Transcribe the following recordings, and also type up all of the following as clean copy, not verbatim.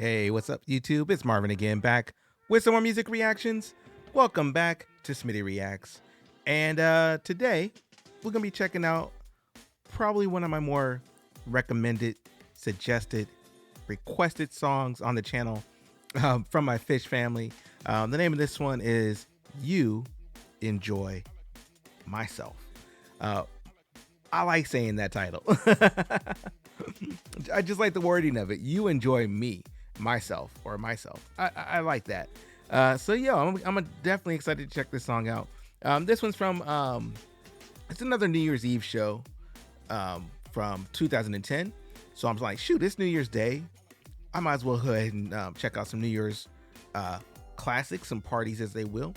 Hey, what's up, YouTube? It's Marvin again, back with some more music reactions. Welcome back to Smitty Reacts. And today, we're going to be checking out probably one of my more recommended, suggested, requested songs on the channel from my Phish family. The name of this one is You Enjoy Myself. Uh, I like saying that title. I just like the wording of it. You enjoy me, myself, or myself. I like that. So yeah, I'm definitely excited to check this song out. This one's from it's another New Year's Eve show from 2010. So I'm like, shoot, it's New Year's Day. I might as well go ahead and check out some New Year's classics, some parties as they will.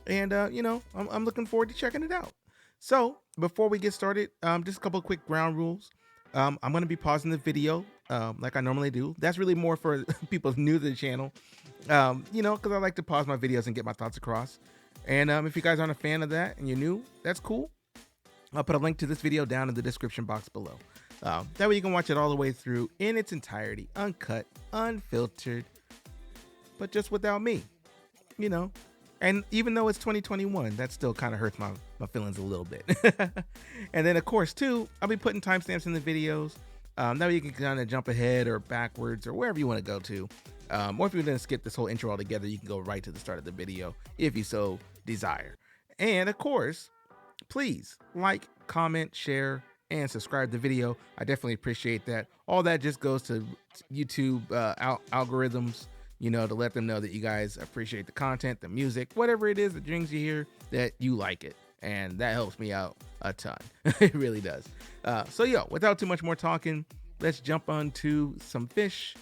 And I'm looking forward to checking it out. So before we get started, just a couple of quick ground rules. I'm going to be pausing the video like I normally do. That's really more for people new to the channel, because I like to pause my videos and get my thoughts across. And if you guys aren't a fan of that and you're new, that's cool. I'll put a link to this video down in the description box below. That way you can watch it all the way through in its entirety, uncut, unfiltered, but just without me, And even though it's 2021, that still kind of hurts my feelings a little bit. And then, of course, too, I'll be putting timestamps in the videos. That way you can kind of jump ahead or backwards or wherever you want to go to. Or if you're going to skip this whole intro altogether, you can go right to the start of the video if you so desire. And, of course, please like, comment, share, and subscribe to the video. I definitely appreciate that. All that just goes to YouTube algorithms, to let them know that you guys appreciate the content, the music, whatever it is that brings you here, that you like it. And that helps me out a ton. It really does. So, without too much more talking, let's jump on to some Phish.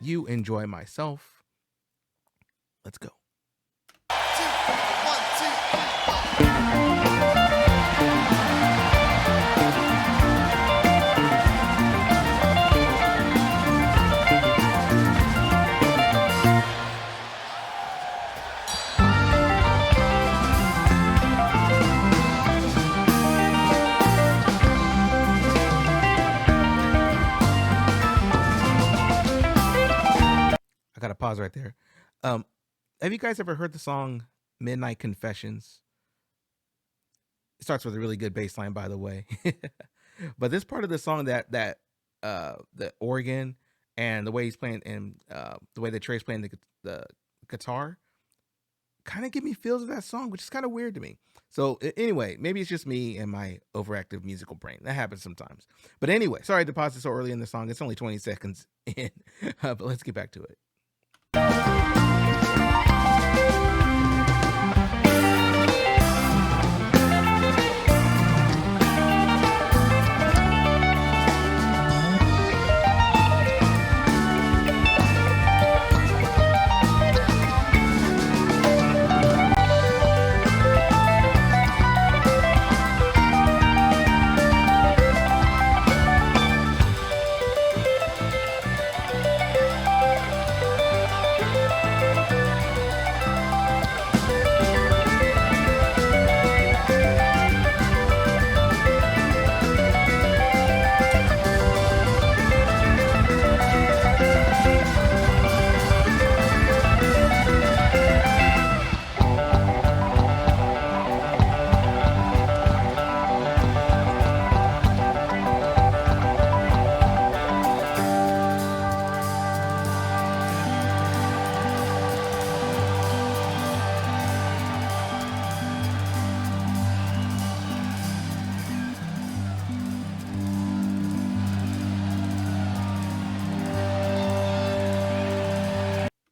You Enjoy Myself. Let's go. I gotta pause right there. Have you guys ever heard the song Midnight Confessions? It starts with a really good bass line, by the way. But this part of the song, that the organ and the way he's playing, and the way that Trey's playing the guitar, kind of give me feels of that song, which is kind of weird to me. So anyway, maybe it's just me and my overactive musical brain. That happens sometimes. But anyway, sorry to pause it so early in the song. It's only 20 seconds in, but let's get back to it.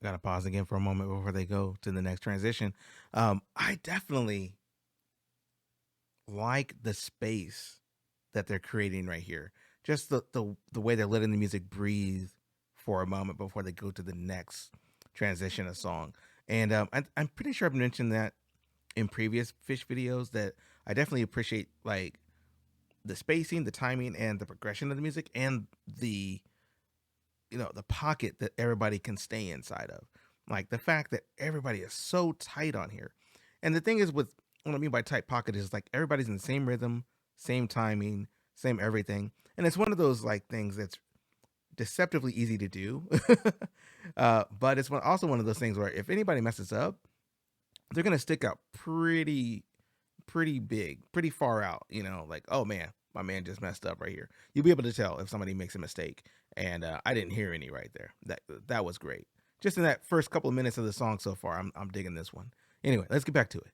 Got to pause again for a moment before they go to the next transition. I definitely like the space that they're creating right here. Just the way they're letting the music breathe for a moment before they go to the next transition of song. And I'm pretty sure I've mentioned that in previous Phish videos, that I definitely appreciate like the spacing, the timing, and the progression of the music, and the the pocket that everybody can stay inside of. Like the fact that everybody is so tight on here. And the thing is, with what I mean by tight pocket is like everybody's in the same rhythm, same timing, same everything. And it's one of those like things that's deceptively easy to do. But it's also one of those things where if anybody messes up, they're gonna stick out pretty big, pretty far out. Like, oh man, my man just messed up right here. You'll be able to tell if somebody makes a mistake, and I didn't hear any right there. That was great. Just in that first couple of minutes of the song so far, I'm digging this one. Anyway, let's get back to it.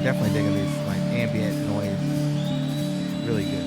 Definitely digging this like ambient noise. Really good.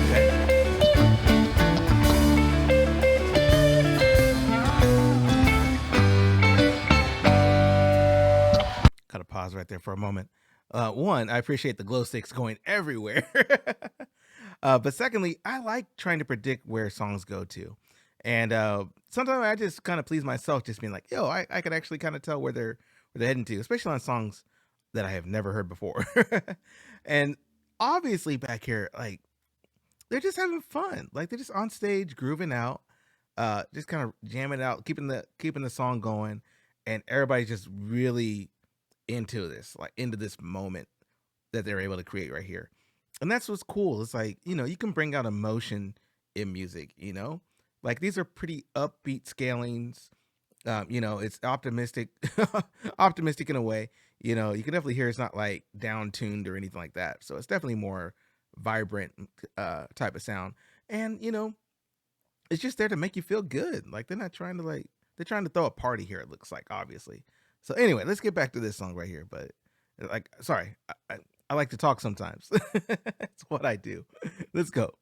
Okay. Gotta pause right there for a moment. One, I appreciate the glow sticks going everywhere. But secondly, I like trying to predict where songs go to. And sometimes I just kind of please myself, just being like, yo, I could actually kind of tell where they're heading to, especially on songs that I have never heard before. And obviously back here, like they're just having fun. Like they're just on stage grooving out, just kind of jamming out, keeping the song going, and everybody's just really into this, like into this moment that they're able to create right here. And that's what's cool. It's like, you can bring out emotion in music. Like these are pretty upbeat scalings. It's optimistic, optimistic in a way. You can definitely hear it's not like down tuned or anything like that. So it's definitely more vibrant type of sound. And it's just there to make you feel good. Like they're not trying to they're trying to throw a party here, it looks like, obviously. So anyway, let's get back to this song right here. But like, sorry, I like to talk sometimes. That's what I do. Let's go.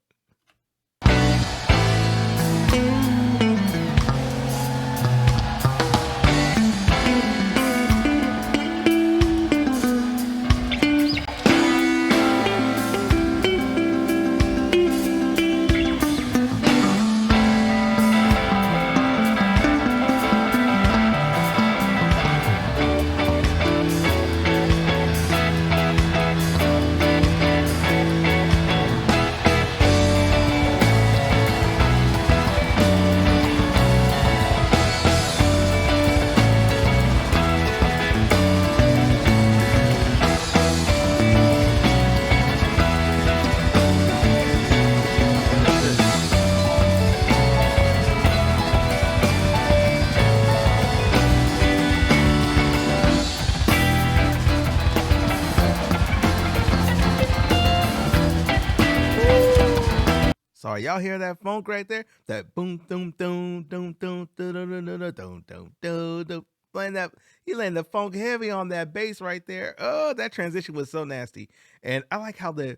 Sorry, y'all hear that funk right there? That boom, boom, boom, boom, boom, boom, boom, boom, boom, boom. playing that. He laying the funk heavy on that bass right there. Oh, that transition was so nasty. And I like how the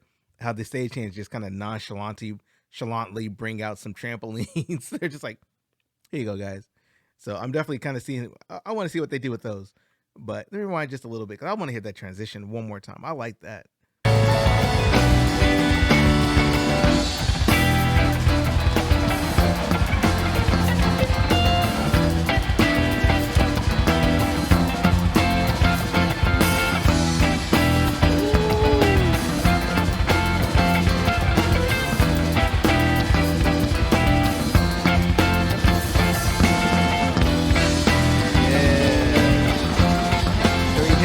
stage hands just kind of nonchalantly bring out some trampolines. They're just like, here you go, guys. So I'm definitely kind of seeing. I want to see what they do with those. But let me rewind just a little bit because I want to hear that transition one more time. I like that.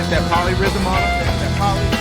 That polyrhythm on it, that poly.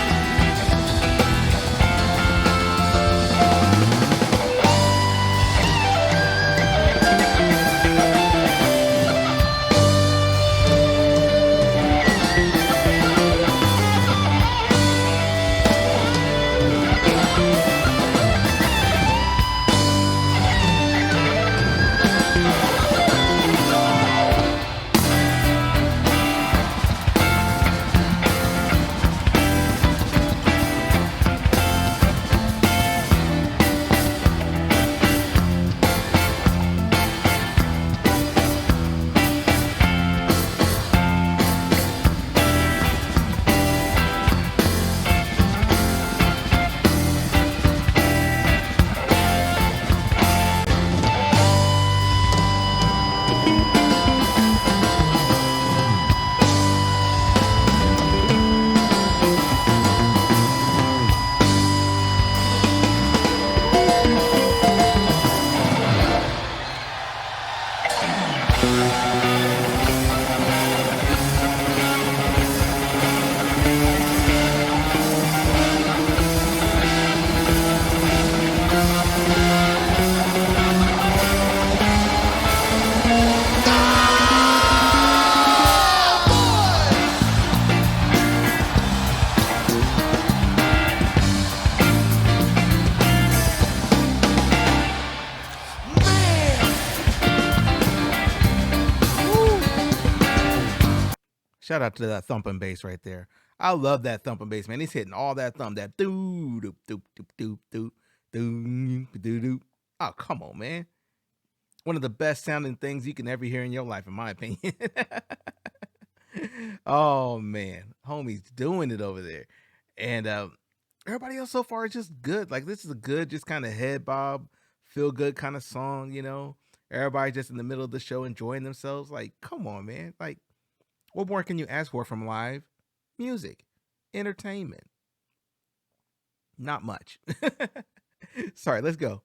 Shout out to that thumping bass right there. I love that thumping bass, man. He's hitting all that thumb, that doo doop doop doop doop doop doo doo doo. Oh, come on, man. One of the best sounding things you can ever hear in your life, in my opinion. Oh man, homie's doing it over there. And everybody else so far is just good. Like this is a good, just kind of head bob, feel good kind of song, you know. Everybody just in the middle of the show enjoying themselves. Like, come on, man. Like, what more can you ask for from live music? Entertainment. Not much. Sorry, let's go.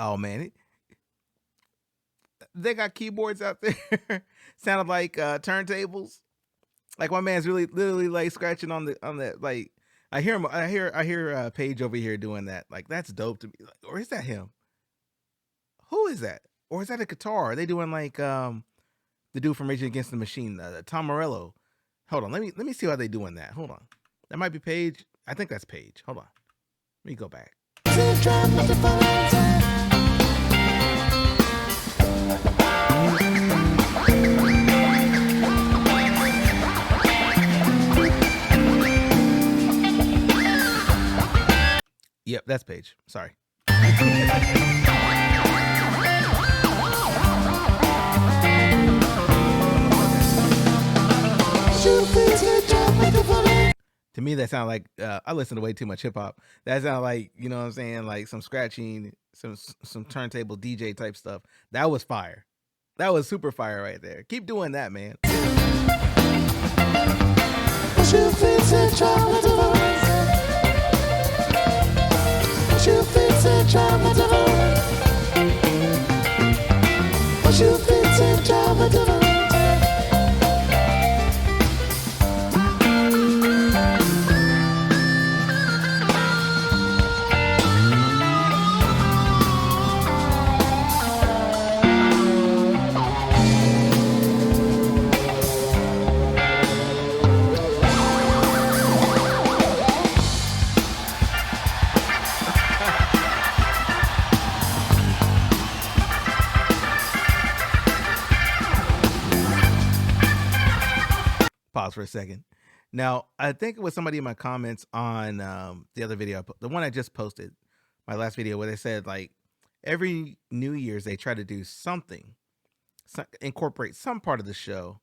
Oh man, they got keyboards out there. Sounded like turntables. Like my man's really literally like scratching on that. Like I hear him. I hear Paige over here doing that. Like that's dope to me. Like, or is that him? Who is that? Or is that a guitar? Are they doing like the dude from Rage Against the Machine, Tom Morello? Hold on, let me see how they doing that. Hold on, that might be Paige. I think that's Paige. Hold on, let me go back. Yep, That's Paige. Sorry. To me, that sounded like I listen to way too much hip hop. That sounded like, you know what I'm saying, like some scratching, some turntable DJ type stuff. That was fire. That was super fire right there. Keep doing that, man. Pause for a second. Now, I think it was somebody in my comments on the other video, the one I just posted, my last video, where they said, like, every New Year's they try to do something, incorporate some part of the show,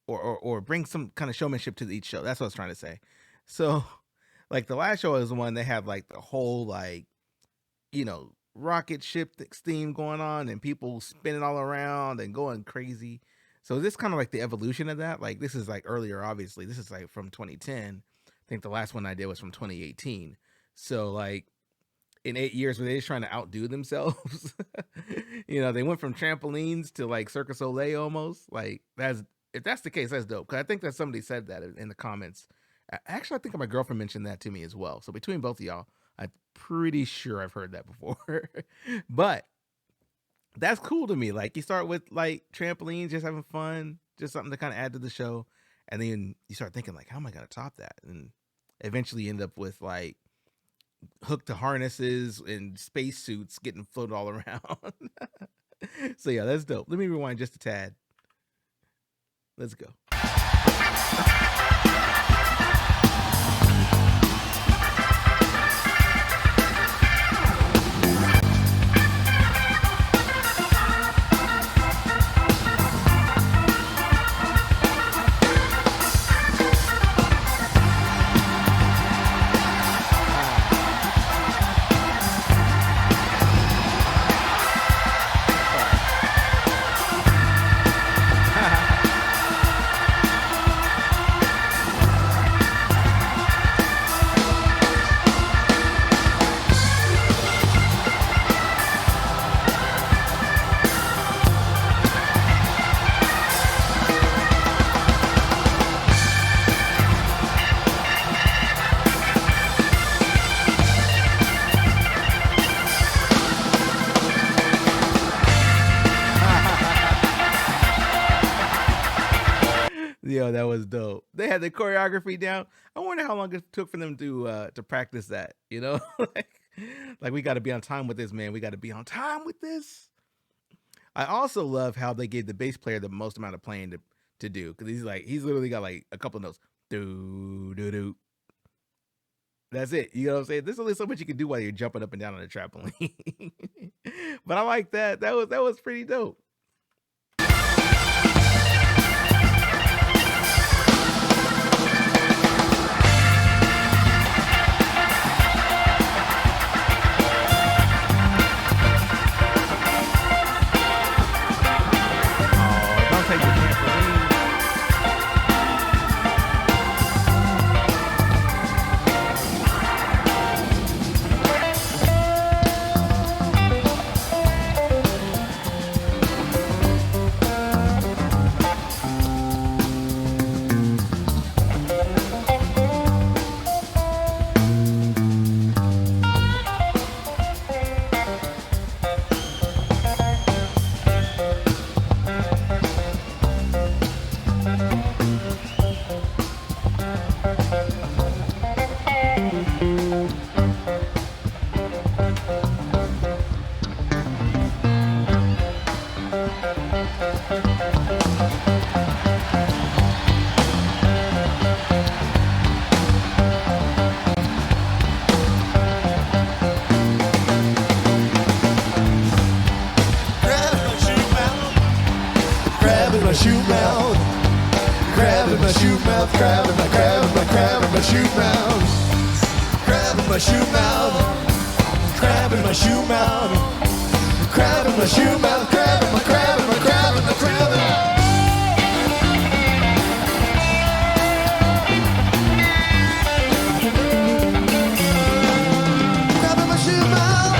or bring some kind of showmanship to each show. That's what I was trying to say. So, like, the last show was one they had, like, the whole, like, you know, rocket ship theme going on and people spinning all around and going crazy. So is this kind of like the evolution of that? Like, this is like earlier, obviously. This is like from 2010. I think the last one I did was from 2018. So like in 8 years, were they just trying to outdo themselves? You know, they went from trampolines to like Circus Soleil almost. Like, if that's the case, that's dope. Because I think that somebody said that in the comments. Actually, I think my girlfriend mentioned that to me as well. So between both of y'all, I'm pretty sure I've heard that before. But that's cool to me. Like, you start with like trampolines, just having fun, just something to kind of add to the show, and then you start thinking like, how am I gonna top that? And eventually you end up with like hooked to harnesses and space suits getting floated all around. So yeah, that's dope. Let me rewind just a tad. Let's go. Yo, that was dope. They had the choreography down. I wonder how long it took for them to practice that. You know, like we got to be on time with this, man. We got to be on time with this. I also love how they gave the bass player the most amount of playing to do, because he's literally got like a couple of notes. Do do do. That's it. You know what I'm saying? There's only so much you can do while you're jumping up and down on a trampoline. But I like that. That was pretty dope. my shoe mouth. Crab in my shoe mouth, crab in my shoe mouth. Crab in my shoe mouth. Crab in my shoe mouth. Crab in my shoe mouth. Crab in my crab in my crab in my crab in my. Crab in my shoe mouth.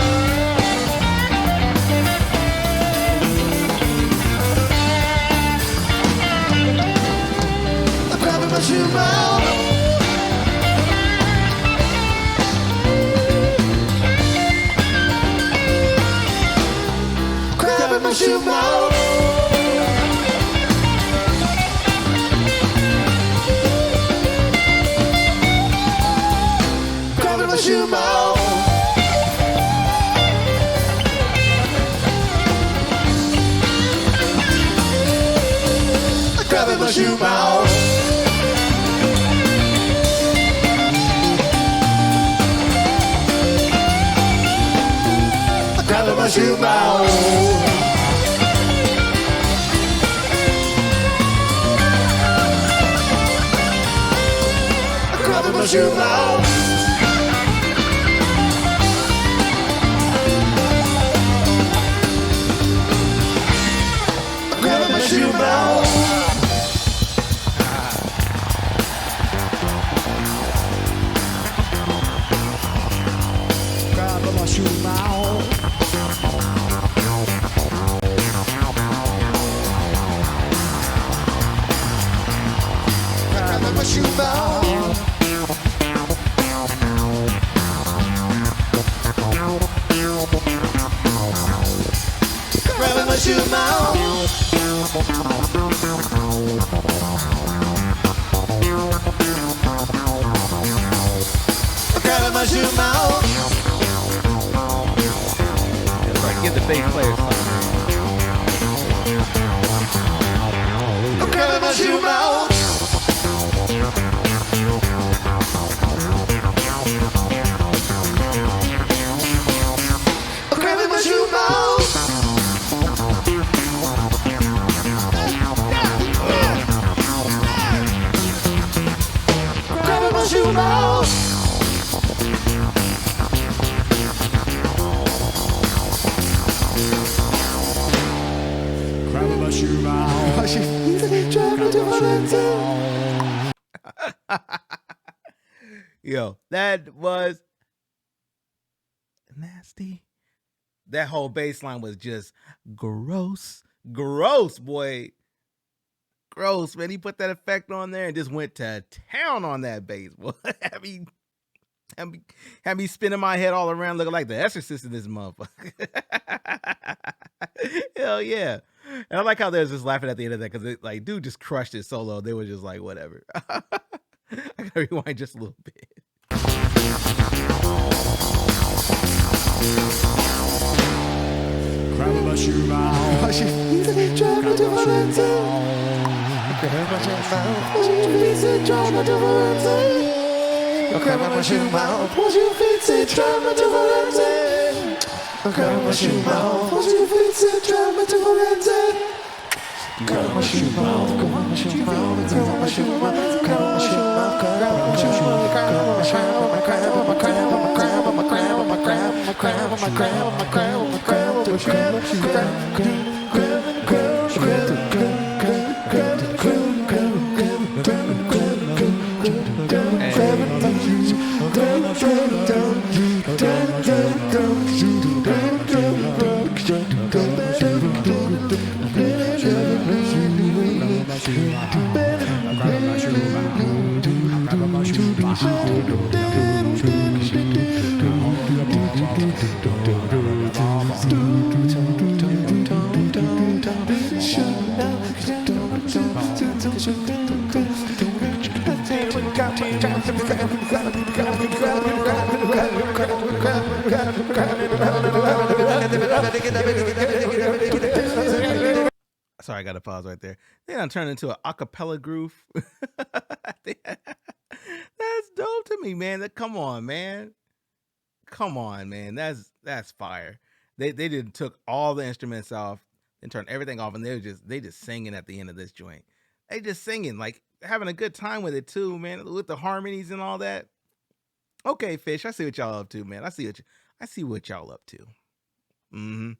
Crab in my shoe mouth. Crab in my shoe mouth. Crab in my shoe mouth. Crab in my shoe mouth. Crab in my shoe mouth. Crab in my shoe mouth. Crab in my shoe mouth. Crab in my shoe mouth. Crab in my shoe mouth. Crab in my shoe mouth. Crab in my shoe mouth. It's like, get the bass player something. Crab in my shoe mouth. Crab in my shoe mouth. Crab in my shoe mouth. Crab in my shoe mouth. Yo, that was nasty. That whole bass line was just gross. Gross, boy. Gross, man. He put that effect on there and just went to town on that bass, boy. Had me spinning my head all around looking like the Exorcist in this motherfucker. Hell yeah. And I like how there's just laughing at the end of that because like dude just crushed it solo. They were just like, whatever. I gotta rewind just a little bit. Crab in my shoe mouth. Crab in my shoe mouth. Won't you fix it? Try my difference. Crab in my shoe mouth. Won't you fix it? Try my difference. Crab in my shoe mouth. Crab in my shoe mouth. Crab in my shoe mouth. Crab in my shoe mouth. Crab in my shoe mouth. Crab in my shoe mouth. Crab in my crab. In my crab. In my crab. In my crab. In my crab. In my crab. In my crab. In my crab. In my crab. In my Sorry, I got to pause right there. They done turned into an acapella groove. That's dope to me, man. Come on, man. Come on, man. That's fire. They did took all the instruments off, then turn everything off, and they just singing at the end of this joint. They just singing, like having a good time with it too, man, with the harmonies and all that. Okay, Phish, I see what y'all up to, man. I see what y'all up to. Mm-hmm.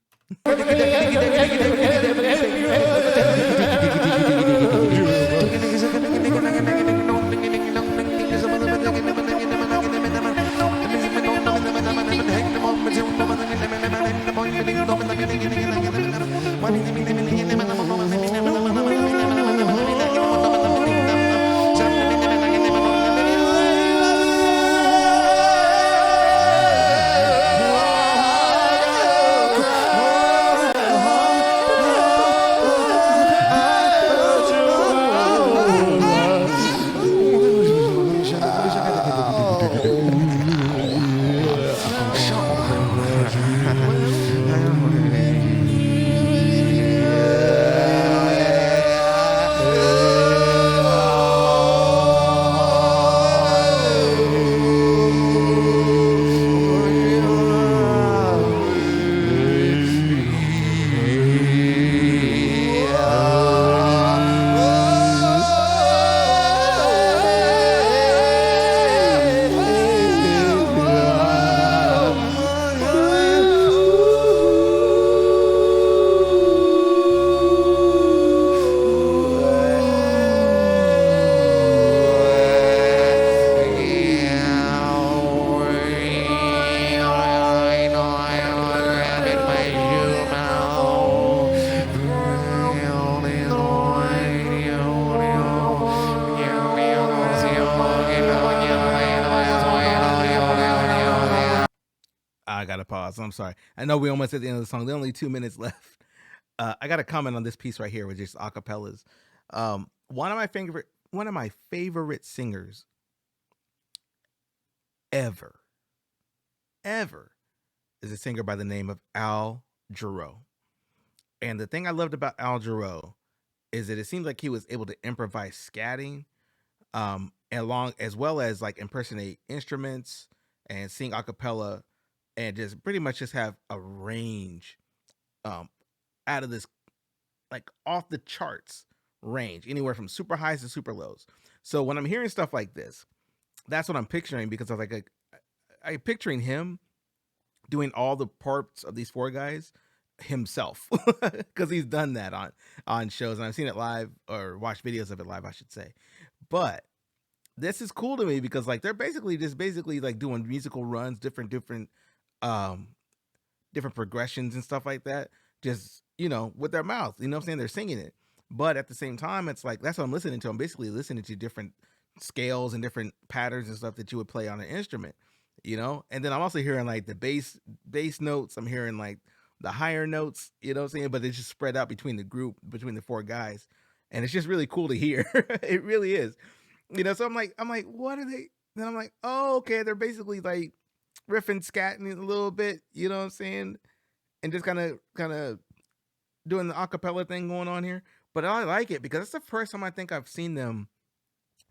I gotta pause. I'm sorry. I know we almost at the end of the song. There are only 2 minutes left. I got to comment on this piece right here with just acapellas. One of my favorite singers ever, ever, is a singer by the name of Al Jarreau. And the thing I loved about Al Jarreau is that it seemed like he was able to improvise scatting, along as well as like impersonate instruments and sing a cappella, and just pretty much just have a range, um, out of this, like off the charts range, anywhere from super highs to super lows. So when I'm hearing stuff like this, that's what I'm picturing, because I was like, I'm picturing him doing all the parts of these four guys himself, because he's done that on shows, and I've seen it live, or watched videos of it live, I should say. But this is cool to me because like they're basically like doing musical runs, different um different progressions and stuff like that, just with their mouth, what I'm saying, they're singing it, but at the same time it's like that's what I'm listening to. I'm basically listening to different scales and different patterns and stuff that you would play on an instrument, and then I'm also hearing like the bass notes, I'm hearing like the higher notes, what I'm saying, but it's just spread out between the four guys, and it's just really cool to hear. It really is. So I'm like, what are they? Then I'm like, oh, okay, they're basically like riffing, scatting a little bit, you know what I'm saying, and just kind of doing the acapella thing going on here. But I like it because it's the first time I think I've seen them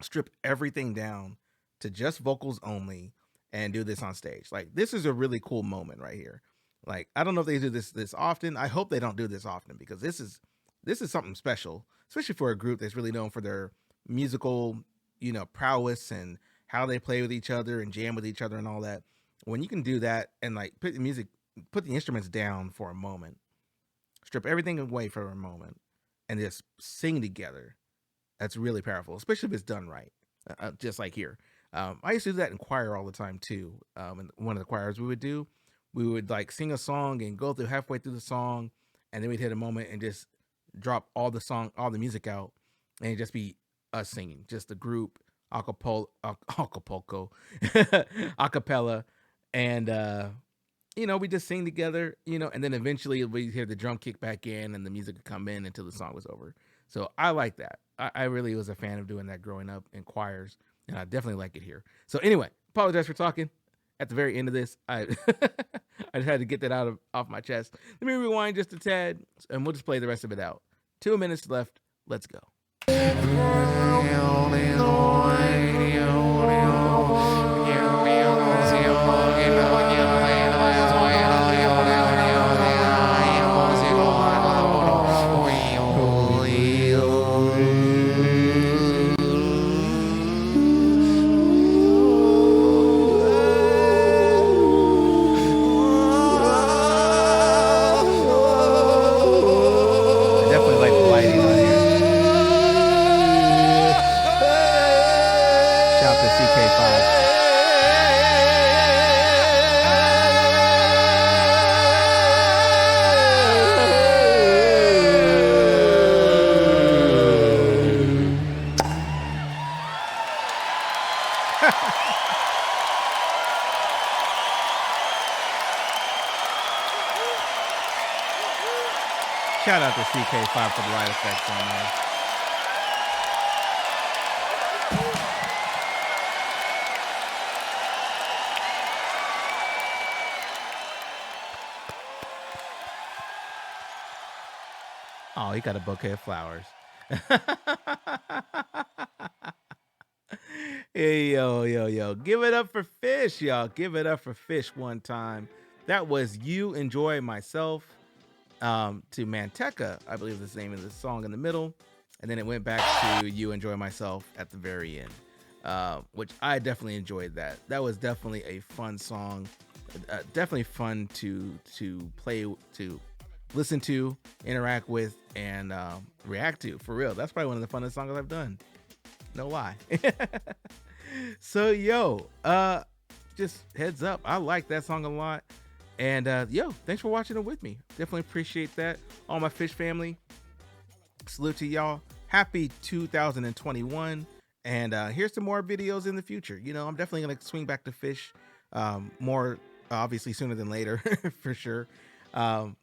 strip everything down to just vocals only and do this on stage. Like this is a really cool moment right here. Like I don't know if they do this often. I hope they don't do this often, because this is something special, especially for a group that's really known for their musical, prowess and how they play with each other and jam with each other and all that. When you can do that and like put the instruments down for a moment, strip everything away for a moment, and just sing together, that's really powerful, especially if it's done right. Just like here. I used to do that in choir all the time too. And one of the choirs we would like sing a song and go through halfway through the song, and then we'd hit a moment and just drop all the music out, and it'd just be us singing, just the group, acapella, acapella, and we just sing together, and then eventually we hear the drum kick back in and the music would come in until the song was over. So I like that. I really was a fan of doing that growing up in choirs, and I definitely like it here. So anyway, apologize for talking at the very end of this. I I just had to get that off my chest. Let me rewind just a tad, and we'll just play the rest of it out. 2 minutes left. Let's go. Shout out to CK5 for the light effects on there. Oh, he got a bouquet of flowers. Hey, yo. Give it up for Phish, y'all. Give it up for Phish one time. That was You Enjoy Myself to Manteca, I believe is the name of the song in the middle. And then it went back to You Enjoy Myself at the very end, which I definitely enjoyed that. That was definitely a fun song. Definitely fun to play, to listen to, interact with, and react to. For real, that's probably one of the funnest songs I've done. No lie. So just heads up, I like that song a lot. And thanks for watching it with me. Definitely appreciate that. All my Phish family, salute to y'all. Happy 2021. And here's some more videos in the future. I'm definitely gonna swing back to Phish more, obviously sooner than later, for sure. And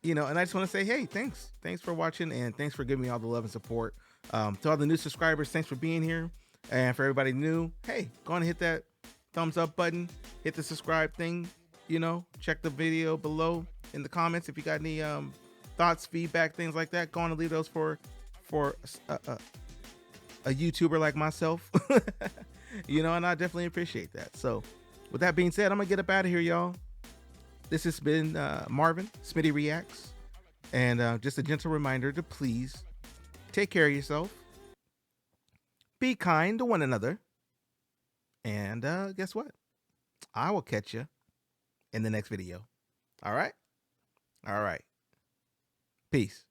I just want to say, hey, thanks for watching, and thanks for giving me all the love and support. To all the new subscribers, thanks for being here. And for everybody new, hey, go on and hit that thumbs up button, hit the subscribe thing. Check the video below in the comments if you got any thoughts, feedback, things like that. Go on and leave those for a YouTuber like myself. And I definitely appreciate that. So with that being said, I'm gonna get up out of here, y'all. This has been Marvin, Smitty Reacts, and just a gentle reminder to please take care of yourself, be kind to one another, and guess what? I will catch you in the next video. All right? All right. Peace.